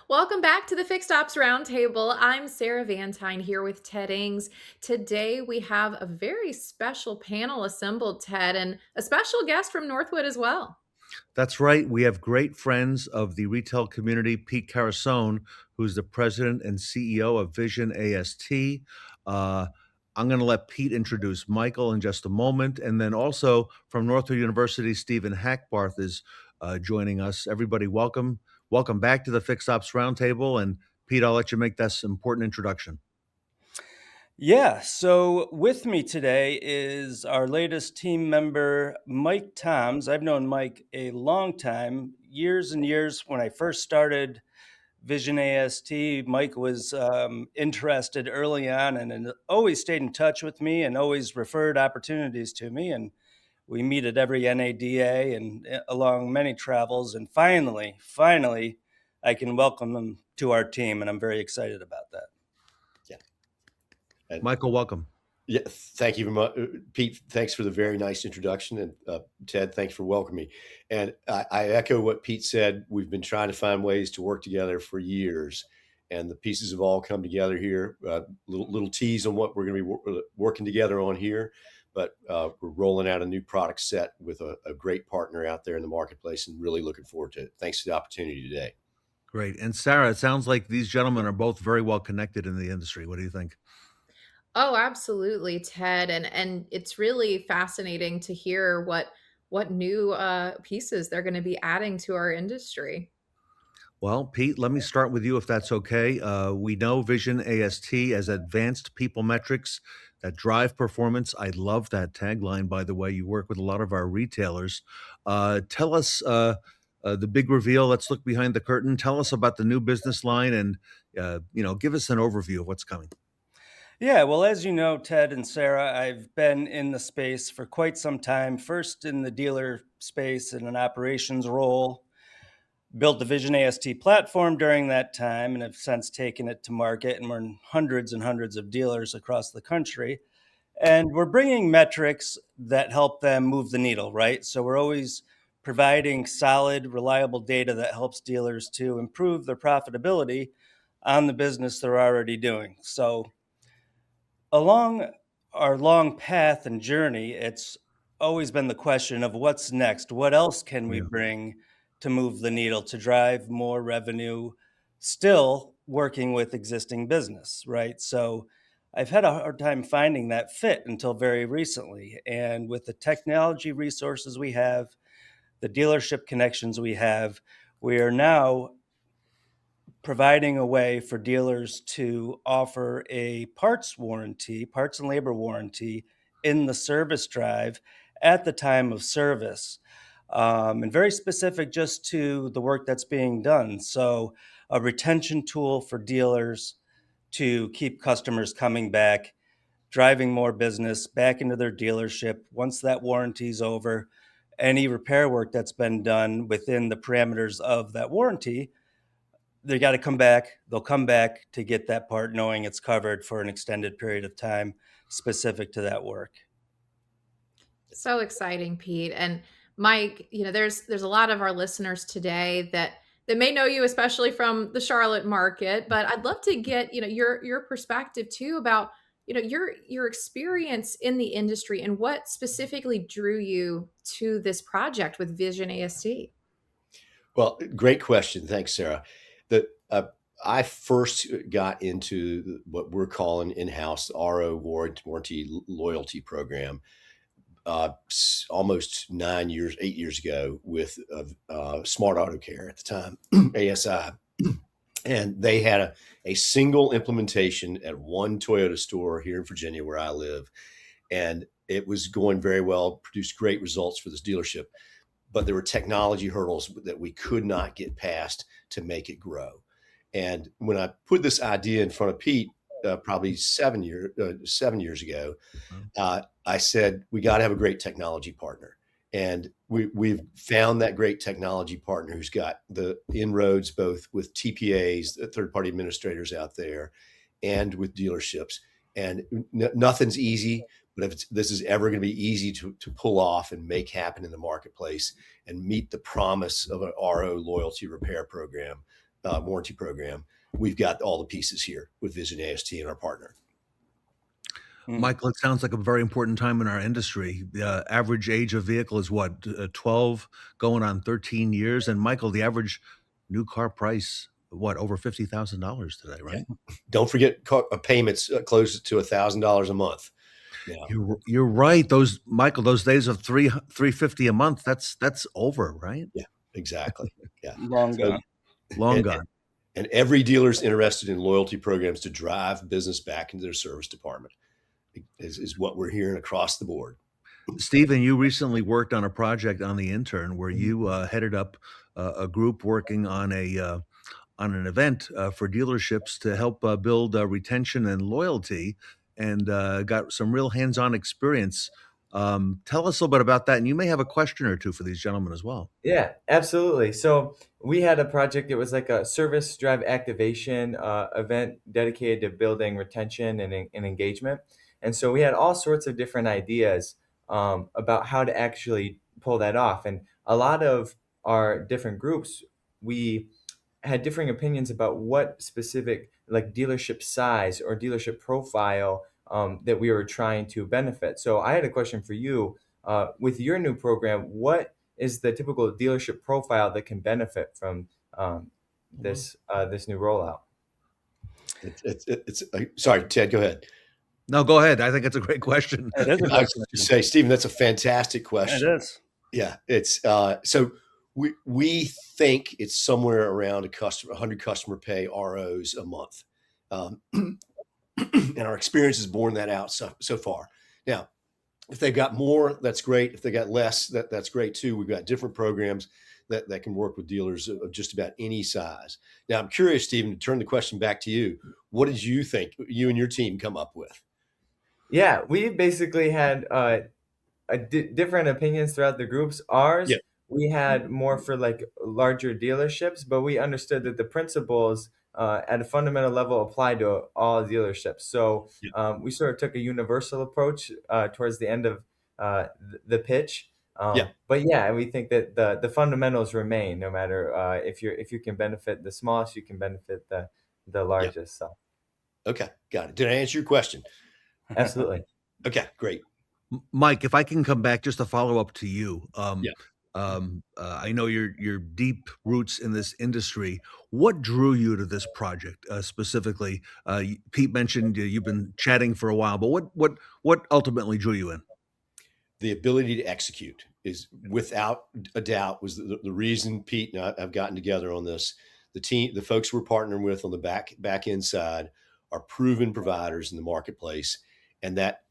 Welcome back to the Fixed Ops Roundtable. I'm Sarah Vantine here with Ted Ings. Today we have a very special panel assembled, Ted, and a special guest from Northwood as well. That's right. We have great friends of the retail community, Pete Carusone, who's the president and CEO of Vision AST. Uh, I'm going to let Pete introduce Michael in just a moment. And then also from Northwood University, Stephen Hackbarth is joining us. Everybody, welcome. Welcome back to the Fixed Ops Roundtable. And Pete, I'll let you make this important introduction. Yeah, so with me today is our latest team member, Mike Toms. I've known Mike a long time, years and years. When I first started Vision AST, Mike was interested early on and always stayed in touch with me and always referred opportunities to me. And we meet at every NADA and along many travels. And finally, I can welcome him to our team. And I'm very excited about that. Yeah. And Michael, welcome. yeah, thank you very much, Pete. Thanks for the very nice introduction, and Ted, thanks for welcoming me. And I echo what Pete said. We've been trying to find ways to work together for years, and the pieces have all come together here. Little tease on what we're going to be working together on here, but we're rolling out a new product set with a great partner out there in the marketplace, and really looking forward to it. Thanks for the opportunity today. Great. And Sarah, it sounds like these gentlemen are both very well connected in the industry. What do you think? Oh, absolutely, Ted, and it's really fascinating to hear what new pieces they're going to be adding to our industry. Well, Pete, let me start with you if that's okay. We know Vision AST as advanced people metrics that drive performance. I love that tagline, by the way. You work with a lot of our retailers. Tell us the big reveal. Let's look behind the curtain. Tell us about the new business line and, give us an overview of what's coming. Yeah, well, as you know, Ted and Sarah, I've been in the space for quite some time. First in the dealer space in an operations role, built the Vision AST platform during that time, and have since taken it to market. And we're in hundreds and hundreds of dealers across the country. And we're bringing metrics that help them move the needle, right? So we're always providing solid, reliable data that helps dealers to improve their profitability on the business they're already doing. So along our long path and journey, it's always been the question of what's next? What else can we Yeah. bring to move the needle to drive more revenue, still working with existing business, right? So I've had a hard time finding that fit until very recently. And with the technology resources we have, the dealership connections we have, we are now providing a way for dealers to offer a parts warranty, parts and labor warranty in the service drive at the time of service. And very specific just to the work that's being done. So, a retention tool for dealers to keep customers coming back, driving more business back into their dealership once that warranty is over. Any repair work that's been done within the parameters of that warranty, they got to come back. They'll come back to get that part knowing it's covered for an extended period of time specific to that work. So exciting, Pete. And Mike, there's a lot of our listeners today that may know you, especially from the Charlotte market, but I'd love to get, your perspective too about, your experience in the industry and what specifically drew you to this project with Vision AST. Well, great question. Thanks, Sarah. The I first got into what we're calling in-house RO warranty loyalty program almost 9 years, 8 years ago with Smart Auto Care at the time, ASI. And they had a single implementation at one Toyota store here in Virginia where I live. And it was going very well, produced great results for this dealership. But there were technology hurdles that we could not get past to make it grow. And when I put this idea in front of Pete, probably 7 years ago, I said, we got to have a great technology partner. And we've found that great technology partner who's got the inroads both with TPAs, the third-party administrators out there, and with dealerships. And nothing's easy, but if this is ever going to be easy to pull off and make happen in the marketplace and meet the promise of an RO loyalty repair program, warranty program, we've got all the pieces here with Vision AST and our partner. Michael, it sounds like a very important time in our industry. The average age of vehicle is what, 12 going on 13 years? And Michael, the average new car price, what, over $50,000 today, right? Yeah. Don't forget payments close to $1,000 a month. Yeah. You're right. Michael, those days of $350 a month, that's over, right? Yeah, exactly. Yeah. Long gone. Long gone. And every dealer's interested in loyalty programs to drive business back into their service department is what we're hearing across the board. Stephen, you recently worked on a project on the intern where you headed up a group working on an event for dealerships to help build retention and loyalty, and got some real hands-on experience. Tell us a little bit about that, and you may have a question or two for these gentlemen as well. Yeah, absolutely. So we had a project. It was like a service drive activation event dedicated to building retention and engagement. And so we had all sorts of different ideas about how to actually pull that off. And a lot of our different groups, we had differing opinions about what specific like dealership size or dealership profile that we were trying to benefit. So I had a question for you. With your new program, what is the typical dealership profile that can benefit from this new rollout? Sorry, Ted, go ahead. No, go ahead. I think it's a great question. It is a I great was question. to say, Stephen, that's a fantastic question. It is. Yeah, it's so we think it's somewhere around 100 customer pay ROs a month, and our experience has borne that out so far. Now, if they've got more, that's great. If they got less, that's great too. We've got different programs that can work with dealers of just about any size. Now, I'm curious, Stephen, to turn the question back to you. What did you think you and your team come up with? Yeah, we basically had different opinions throughout the groups. Ours, Yeah. we had more for like larger dealerships, but we understood that the principles at a fundamental level apply to all dealerships. So we sort of took a universal approach towards the end of the pitch. But yeah, we think that the fundamentals remain no matter if you can benefit the smallest, you can benefit the largest. So Okay, got it. Did I answer your question? absolutely. Okay, great. Mike, if I can come back just to follow up to you. Yeah. I know your deep roots in this industry. What drew you to this project specifically? Pete mentioned you've been chatting for a while, but what ultimately drew you in? The ability to execute is without a doubt was the reason Pete and I have gotten together on this. The team, the folks we're partnering with on the back end side are proven providers in the marketplace, and that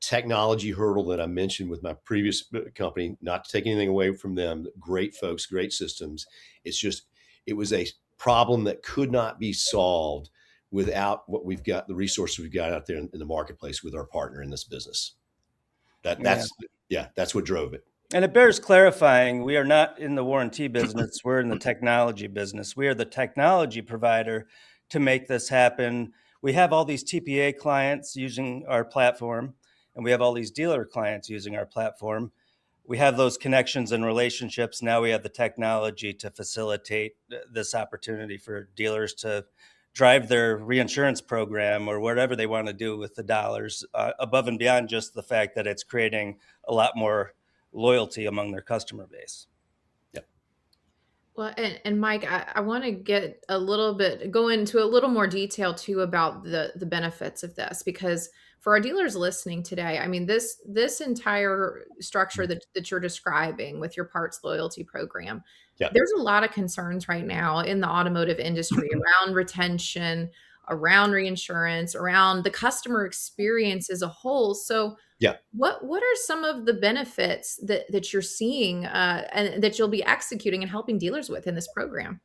technology hurdle that I mentioned with my previous company, not to take anything away from them, great folks, great systems. It was a problem that could not be solved without what we've got, the resources we've got out there in the marketplace with our partner in this business. That's what drove it. And it bears clarifying, we are not in the warranty business. We're in the technology business. We are the technology provider to make this happen. We have all these TPA clients using our platform, and we have all these dealer clients using our platform. We have those connections and relationships. Now we have the technology to facilitate this opportunity for dealers to drive their reinsurance program or whatever they want to do with the dollars above and beyond just the fact that it's creating a lot more loyalty among their customer base. Well, and Mike, I want to go into a little more detail too about the benefits of this, because for our dealers listening today, I mean, this entire structure that you're describing with your parts loyalty program, there's a lot of concerns right now in the automotive industry around retention, around reinsurance, around the customer experience as a whole. So what are some of the benefits that you're seeing and that you'll be executing and helping dealers with in this program?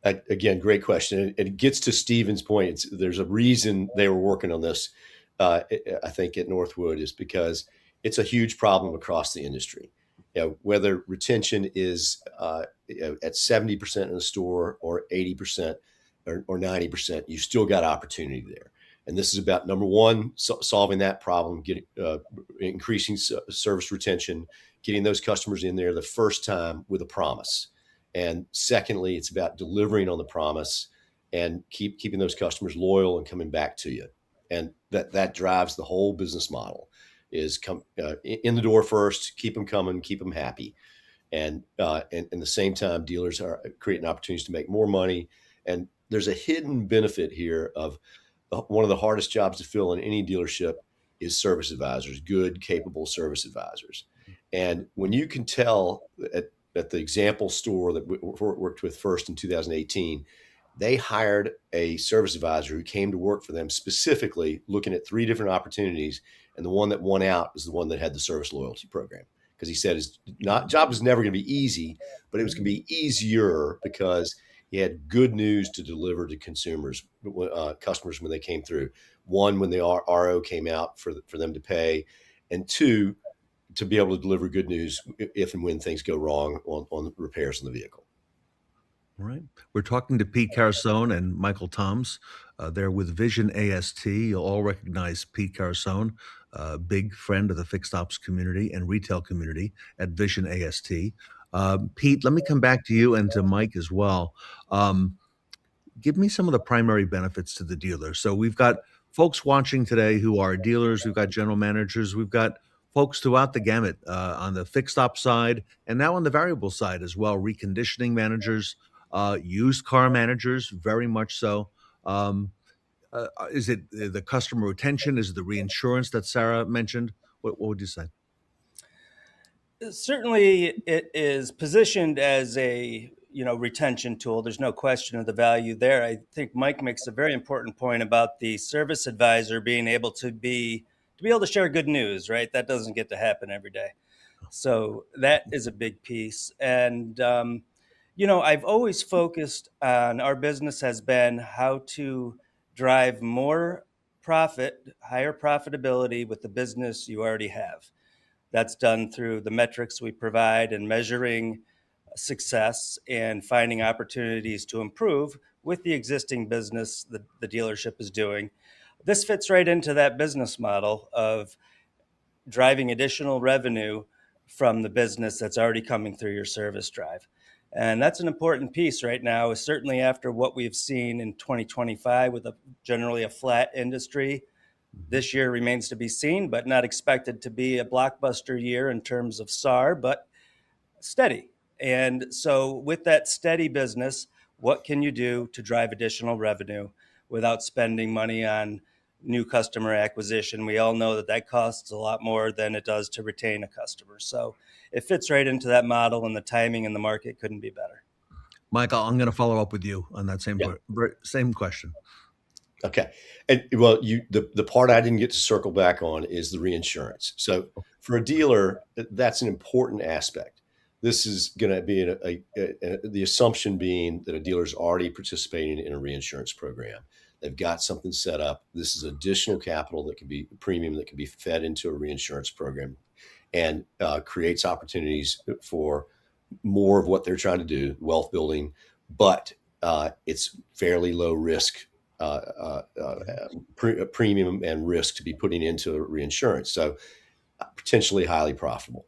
Again, great question. And it gets to Stephen's point. There's a reason they were working on this, I think, at Northwood, is because it's a huge problem across the industry. Whether retention is at 70% in the store or 80% or 90%, you still got opportunity there. And this is about, number one, solving that problem, increasing service retention, getting those customers in there the first time with a promise. And secondly, it's about delivering on the promise and keeping those customers loyal and coming back to you. And that drives the whole business model is come in the door first, keep them coming, keep them happy. And the same time, dealers are creating opportunities to make more money. And there's a hidden benefit here of one of the hardest jobs to fill in any dealership is service advisors, good, capable service advisors. And when you can tell at the example store that we worked with first in 2018, they hired a service advisor who came to work for them specifically looking at 3 different opportunities. And the one that won out is the one that had the service loyalty program. Because he said his job was never going to be easy, but it was going to be easier because he had good news to deliver to consumers, customers when they came through. One, when the RO came out for them to pay, and 2, to be able to deliver good news if and when things go wrong on repairs on the vehicle. All right. We're talking to Pete Carusone and Michael Toms. They're with Vision AST. You'll all recognize Pete Carusone, a big friend of the fixed ops community and retail community at Vision AST. Pete, let me come back to you and to Mike as well. Give me some of the primary benefits to the dealer. So we've got folks watching today who are dealers, we've got general managers, we've got folks throughout the gamut on the fixed op side and now on the variable side as well, reconditioning managers, used car managers, very much so. Is it the customer retention? Is it the reinsurance that Sarah mentioned? What would you say? Certainly, it is positioned as a retention tool. There's no question of the value there. I think Mike makes a very important point about the service advisor being able to be able to share good news. Right, that doesn't get to happen every day. So that is a big piece. And I've always focused on our business has been how to drive more profit, higher profitability with the business you already have. That's done through the metrics we provide and measuring success and finding opportunities to improve with the existing business that the dealership is doing. This fits right into that business model of driving additional revenue from the business that's already coming through your service drive. And that's an important piece right now, is certainly after what we've seen in 2025 with generally a flat industry. This year remains to be seen, but not expected to be a blockbuster year in terms of SAR, but steady. And so with that steady business, what can you do to drive additional revenue without spending money on new customer acquisition? We all know that that costs a lot more than it does to retain a customer. So it fits right into that model, and the timing in the market couldn't be better. Michael, I'm going to follow up with you on that same question. Okay. And well, the part I didn't get to circle back on is the reinsurance. So for a dealer, that's an important aspect. This is going to be the assumption being that a dealer is already participating in a reinsurance program. They've got something set up. This is additional capital that can be premium that can be fed into a reinsurance program and creates opportunities for more of what they're trying to do, wealth building, but it's fairly low risk premium and risk to be putting into reinsurance. So potentially highly profitable.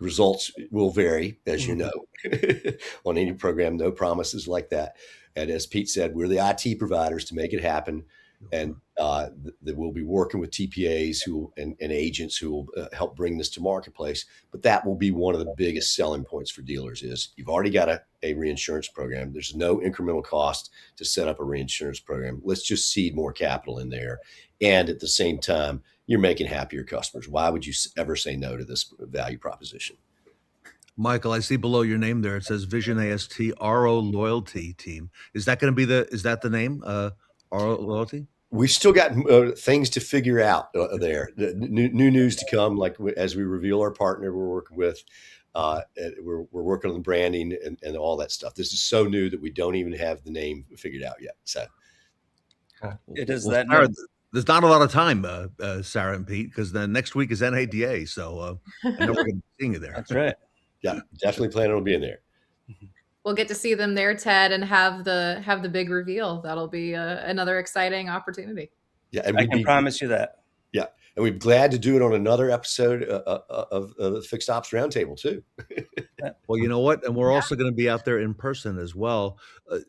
Results will vary, as you know, on any program, no promises like that. And as Pete said, we're the IT providers to make it happen. And that we'll be working with TPAs and agents who will help bring this to marketplace. But that will be one of the biggest selling points for dealers is you've already got a reinsurance program. There's no incremental cost to set up a reinsurance program. Let's just seed more capital in there. And at the same time, you're making happier customers. Why would you ever say no to this value proposition? Michael, I see below your name there. It says Vision AST RO Loyalty Team. Is that going to be is that the name? RO Loyalty? We've still got things to figure out there. New news to come. Like as we reveal our partner we're working with, we're working on the branding and all that stuff. This is so new that we don't even have the name figured out yet. So it is Sarah, there's not a lot of time, Sarah and Pete, because then next week is NADA. So I know we're going to be seeing you there. That's right. Yeah, definitely planning on being there. We'll get to see them there, Ted, and have the big reveal. That'll be another exciting opportunity. Yeah, and I can promise you that. Yeah, and we're glad to do it on another episode of the Fixed Ops Roundtable too. Well, you know what? And we're also going to be out there in person as well.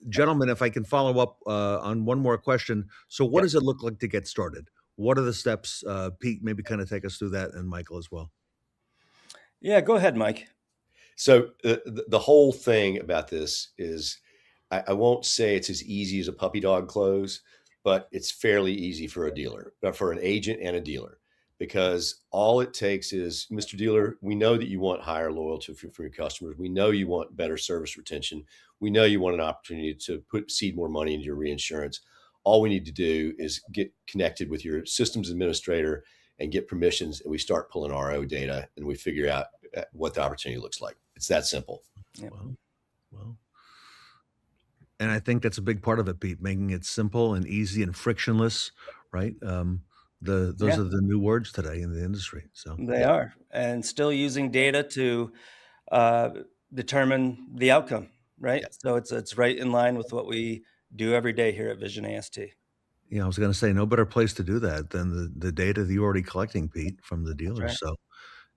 Gentlemen, if I can follow up on one more question. So, what Yeah. does it look like to get started? What are the steps? Pete, maybe kind of take us through that, and Michael as well. Yeah, go ahead, Mike. So the whole thing about this is, I won't say it's as easy as a puppy dog close, but it's fairly easy for a dealer, for an agent and a dealer, because all it takes is, Mr. Dealer, we know that you want higher loyalty for your customers. We know you want better service retention. We know you want an opportunity to seed more money into your reinsurance. All we need to do is get connected with your systems administrator and get permissions, and we start pulling RO data, and we figure out what the opportunity looks like. It's that simple. Yep. Well, and I think that's a big part of it, Pete, making it simple and easy and frictionless, right? Those Yeah. are the new words today in the industry. So They are, and still using data to determine the outcome, right? Yeah. So it's right in line with what we do every day here at Vision AST. yeah, I was going to say no better place to do that than the data that you're already collecting, Pete, from the dealers. right. So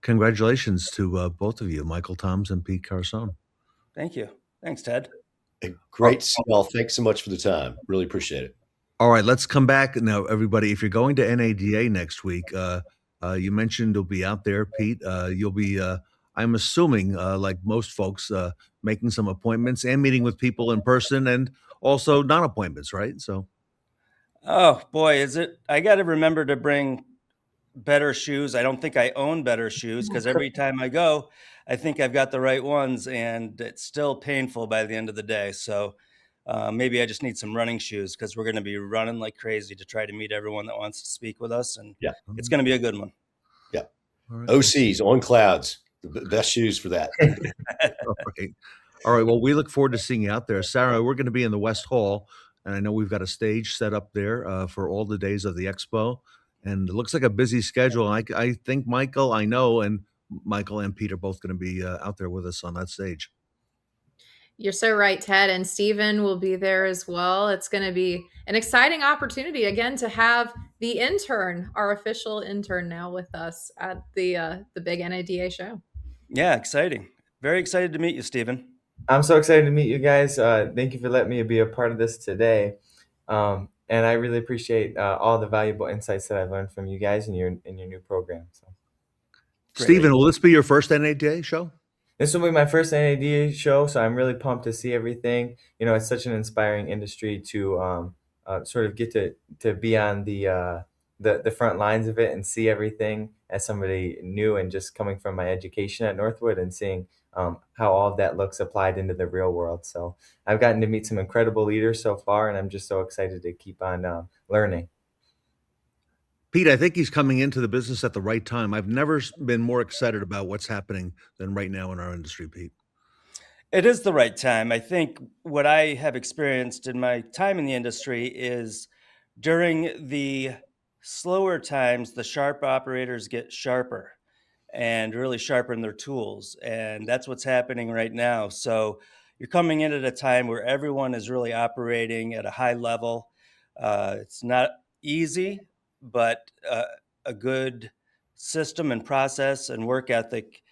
congratulations to both of you, Michael Toms and Pete Carusone. Thank you. Thanks, Ted. Great to see y'all. Thanks so much for the time. Really appreciate it. All right, let's come back now, everybody. If you're going to NADA next week, you mentioned you'll be out there, Pete. You'll be, I'm assuming, like most folks, making some appointments and meeting with people in person, and also non-appointments, right? So, Oh boy, is it? I got to remember to bring better shoes. I don't think I own better shoes because every time I go, I think I've got the right ones, and it's still painful by the end of the day. So maybe I just need some running shoes because we're going to be running like crazy to try to meet everyone that wants to speak with us, and Yeah. it's going to be a good one. Yeah. all right. OCs on clouds, the best shoes for that. All right. All right. Well, we look forward to seeing you out there. Sarah, we're going to be in the West Hall, and I know we've got a stage set up there for all the days of the expo. And it looks like a busy schedule. I think Michael, I know, and Michael and Pete are both going to be out there with us on that stage. You're so right, Ted, and Stephen will be there as well. It's going to be an exciting opportunity again to have the intern, our official intern, now with us at the big NADA show. Yeah, exciting. Very excited to meet you, Stephen. I'm so excited to meet you guys. Thank you for letting me be a part of this today. And I really appreciate all the valuable insights that I've learned from you guys in your new program. So, Great. Stephen, will this be your first NADA show? this will be my first NADA show, so I'm really pumped to see everything. You know, it's such an inspiring industry to sort of get to be on the front lines of it and see everything as somebody new and just coming from my education at Northwood and seeing how all of that looks applied into the real world. So I've gotten to meet some incredible leaders so far, and I'm just so excited to keep on learning. Pete, I think he's coming into the business at the right time. I've never been more excited about what's happening than right now in our industry, Pete. It is the right time. I think what I have experienced in my time in the industry is during the slower times, the sharp operators get sharper and really sharpen their tools. And that's what's happening right now. So you're coming in at a time where everyone is really operating at a high level. It's not easy, but a good system and process and work ethic,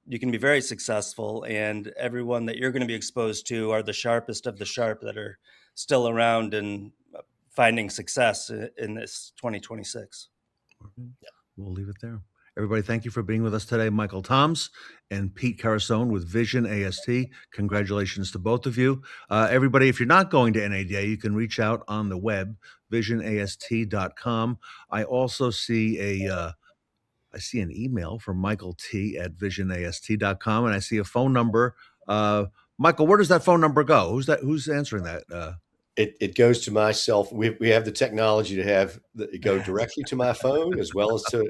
you can be very successful. And everyone that you're going to be exposed to are the sharpest of the sharp that are still around and finding success in this 2026. We'll leave it there. Everybody, thank you for being with us today. Michael Toms and Pete Carusone with Vision AST. Congratulations to both of you. Everybody, if you're not going to NADA, you can reach out on the web, visionast.com. I also see I see an email from Michael T at visionast.com, and I see a phone number. Michael, where does that phone number go? Who's answering that? It goes to my cell. We have the technology to have it go directly to my phone as well as to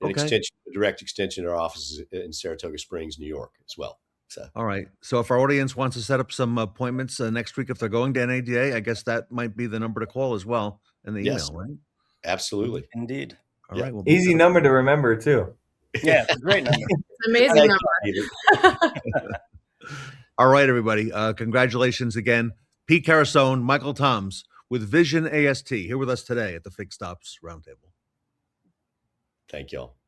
an extension, a direct extension of our offices in Saratoga Springs, New York, as well. So, all right. So if our audience wants to set up some appointments next week, if they're going to NADA, I guess that might be the number to call as well in the yes, email, right? Absolutely. Indeed. All Yeah. right. Well, Easy number to remember too. Yeah, it's a great number. It's an amazing number. All right, everybody. Congratulations again. Pete Carusone, Michael Toms with Vision AST here with us today at the Fixed Ops Roundtable. Thank y'all.